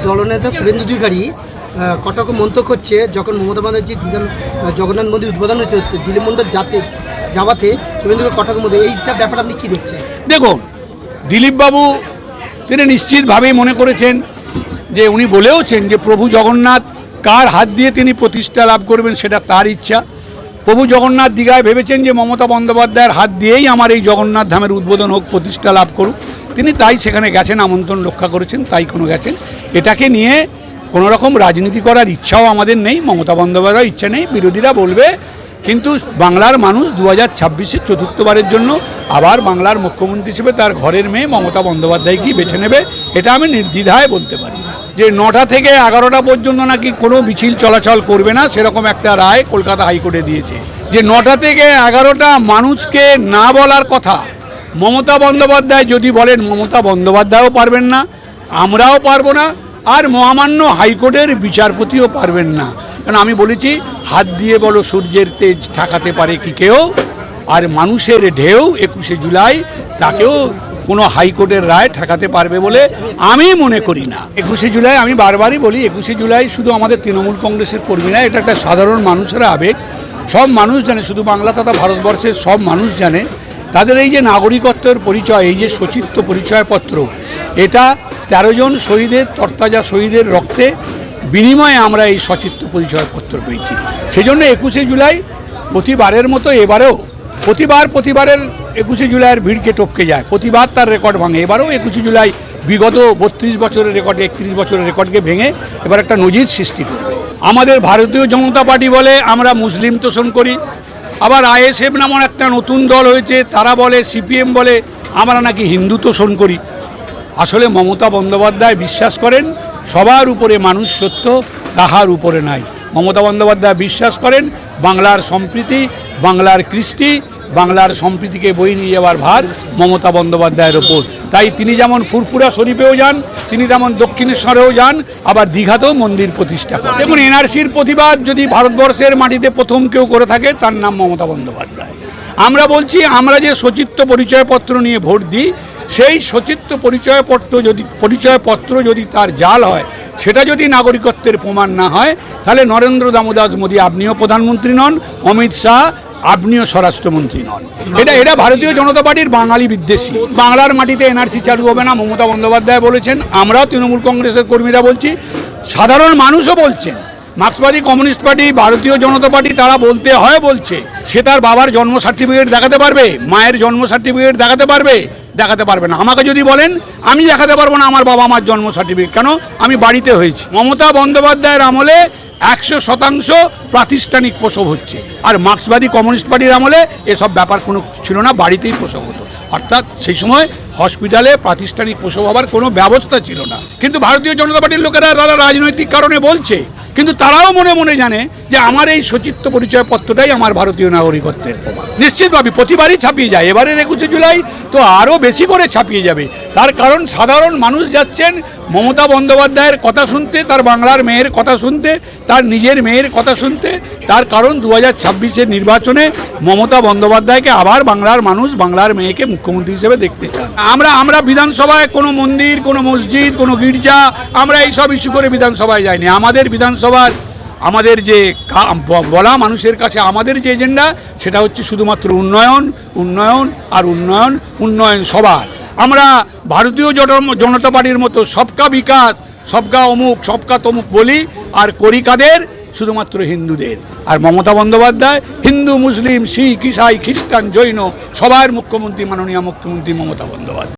দলনেতা শুভেন্দু অধিকারী কটক মন্তব্য করছে যখন মমতা ব্যানার্জি জগন্নাথ মন্দির উদ্বোধন হয়েছে দিলীপ মন্ডল যাওয়াতে শুভেন্দুকে কটক মন্দির এইটা ব্যাপার আপনি কী দেখছেন? দেখুন, দিলীপবাবু তিনি নিশ্চিতভাবেই মনে করেছেন যে উনি বলেওছেন যে প্রভু জগন্নাথ কার হাত দিয়ে তিনি প্রতিষ্ঠা লাভ করবেন সেটা তার ইচ্ছা। প্রভু জগন্নাথ দীঘায় ভেবেছেন যে মমতা বন্দ্যোপাধ্যায়ের হাত দিয়েই আমার এই জগন্নাথ ধামের উদ্বোধন হোক, প্রতিষ্ঠা লাভ করুক। তিনি তাই সেখানে গেছেন, আমন্ত্রণ রক্ষা করেছেন, তাই কোনো গেছেন। এটাকে নিয়ে কোনো রকম রাজনীতি করার ইচ্ছাও আমাদের নেই, মমতা বন্দ্যোপাধ্যায়ের ইচ্ছা নেই। বিরোধীরা বলবে, কিন্তু বাংলার মানুষ 2026-এ চতুর্থবারের জন্য আবার বাংলার মুখ্যমন্ত্রী হিসেবে তার ঘরের মেয়ে মমতা বন্দ্যোপাধ্যায়কেই বেছে নেবে। এটা আমি নির্দ্বিধায় বলতে পারি যে 9টা থেকে 11টা পর্যন্ত নাকি কোনো মিছিল চলাচল করবে না, সেরকম একটা রায় কলকাতা হাইকোর্টে দিয়েছে। যে 9টা থেকে 11টা মানুষকে না বলার কথা মমতা বন্দ্যোপাধ্যায় যদি বলেন, মমতা বন্দ্যোপাধ্যায়ও পারবেন না, আমরাও পারবো না, আর মহামান্য হাইকোর্টের বিচারপতিও পারবেন না। কারণ আমি বলেছি, হাত দিয়ে বলো সূর্যের তেজ ঠেকাতে পারে কি কেউ, আর মানুষের ঢেউ 21শে জুলাই তাকেও কোনো হাইকোর্টের রায় ঠেকাতে পারবে বলে আমি মনে করি না। 21শে জুলাই আমি বারবারই বলি, 21শে জুলাই শুধু আমাদের তৃণমূল কংগ্রেসের কর্মী না, এটা একটা সাধারণ মানুষের আবেগ। সব মানুষ জানে, শুধু বাংলা তথা ভারতবর্ষের সব মানুষ জানে তাদের এই যে নাগরিকত্বের পরিচয়, এই যে সচিত্র পরিচয়পত্র, এটা 13 জন শহীদের, তরতাজা শহীদের রক্তে বিনিময়ে আমরা এই সচিত্র পরিচয়পত্র পেয়েছি। সেই জন্য 21শে জুলাই প্রতিবারের মতো এবারেও প্রতিবারের 21শে জুলাইয়ের ভিড়কে টপকে যায়, প্রতিবার তার রেকর্ড ভাঙে। এবারেও 21শে জুলাই বিগত 32 বছরের রেকর্ড, 31 বছরের রেকর্ডকে ভেঙে এবার একটা নজির সৃষ্টি করবে। আমাদের ভারতীয় জনতা পার্টি বলে আমরা মুসলিম তোষণ করি, আবার আইএসএফ নামক একটা নতুন দল হয়েছে, তারা বলে, সিপিএম বলে আমরা নাকি হিন্দু তোষণ করি। আসলে মমতা বন্দ্যোপাধ্যায় বিশ্বাস করেন সবার উপরে মানুষ সত্য, তাহার উপরে নাই। মমতা বন্দ্যোপাধ্যায় বিশ্বাস করেন বাংলার সম্প্রীতি, বাংলার কৃষ্টি, বাংলার সম্প্রীতিকে বই নিয়ে যাওয়ার ভার মমতা বন্দ্যোপাধ্যায়ের ওপর। তাই তিনি যেমন ফুরপুরা শরীফেও যান, তিনি যেমন দক্ষিণেশ্বরেও যান, আবার দীঘাতেও মন্দির প্রতিষ্ঠা করেন। দেখুন, এনআরসির প্রতিবাদ যদি ভারতবর্ষের মাটিতে প্রথম কেউ করে থাকে তার নাম মমতা বন্দ্যোপাধ্যায়। আমরা বলছি, আমরা যে সচিত্র পরিচয়পত্র নিয়ে ভোট দিই, সেই সচিত্র পরিচয়পত্র যদি তার জাল হয়, সেটা যদি নাগরিকত্বের প্রমাণ না হয়, তাহলে নরেন্দ্র দামোদর মোদী আপনিও প্রধানমন্ত্রী নন, অমিত শাহ আপনিও স্বরাষ্ট্রমন্ত্রী নন। এটা ভারতীয় জনতা পার্টির বাঙালি বিদ্বেষী। বাংলার মাটিতে এনআরসি চালু হবে না, মমতা বন্দ্যোপাধ্যায় বলেছেন, আমরাও তৃণমূল কংগ্রেসের কর্মীরা বলছি, সাধারণ মানুষও বলছেন। মার্ক্সবাদী কমিউনিস্ট পার্টি, ভারতীয় জনতা পার্টি তারা বলছে সে তার বাবার জন্ম সার্টিফিকেট দেখাতে পারবে, মায়ের জন্ম সার্টিফিকেট দেখাতে পারবে না। আমাকে যদি বলেন, আমি দেখাতে পারবো না আমার বাবা মার জন্ম সার্টিফিকেট, কেন? আমি বাড়িতে হয়েছি। মমতা বন্দ্যোপাধ্যায়ের আমলে 100% প্রাতিষ্ঠানিক প্রসব হচ্ছে, আর মার্ক্সবাদী কমিউনিস্ট পার্টির আমলে এসব ব্যাপার কোনো ছিল না, বাড়িতেই প্রসব হতো। অর্থাৎ সেই সময় হসপিটালে প্রাতিষ্ঠানিক প্রসব হওয়ার কোনো ব্যবস্থা ছিল না। কিন্তু ভারতীয় জনতা পার্টির লোকেরা তারা রাজনৈতিক কারণে বলছে, কিন্তু তারাও মনে মনে জানে যে আমার এই সচিত্র পরিচয়পত্রটাই আমার ভারতীয় নাগরিকত্বের প্রমাণ। নিশ্চিতভাবে প্রতিবারই ছাপিয়ে যায়, এবারের 21শে জুলাই তো আরও বেশি করে ছাপিয়ে যাবে। তার কারণ সাধারণ মানুষ যাচ্ছেন মমতা বন্দ্যোপাধ্যায়ের কথা শুনতে, তার বাংলার মেয়ের কথা শুনতে, তার নিজের মেয়ের কথা শুনতে। তার কারণ 2026-এর নির্বাচনে মমতা বন্দ্যোপাধ্যায়কে আবার বাংলার মানুষ, বাংলার মেয়েকে মুখ্যমন্ত্রী হিসেবে দেখতে চান। আমরা বিধানসভায় কোনো মন্দির, কোনো মসজিদ, কোনো গির্জা, আমরা এইসব ইস্যু করে বিধানসভায় যাইনি। আমাদের বিধানসভার আমাদের যে বলা মানুষের কাছে আমাদের যে এজেন্ডা, সেটা হচ্ছে শুধুমাত্র উন্নয়ন, উন্নয়ন আর উন্নয়ন, উন্নয়ন সবার। আমরা ভারতীয় জনতা পার্টির মতো সবকা বিকাশ, সবকা অমুক, সবকা তমুক বলি, আর করি কাদের? শুধুমাত্র হিন্দুদের। আর মমতা বন্দ্যোপাধ্যায় হিন্দু, মুসলিম, শিখ, ইসাই, খ্রিস্টান, জৈন সবার মুখ্যমন্ত্রী, মাননীয় মুখ্যমন্ত্রী মমতা বন্দ্যোপাধ্যায়।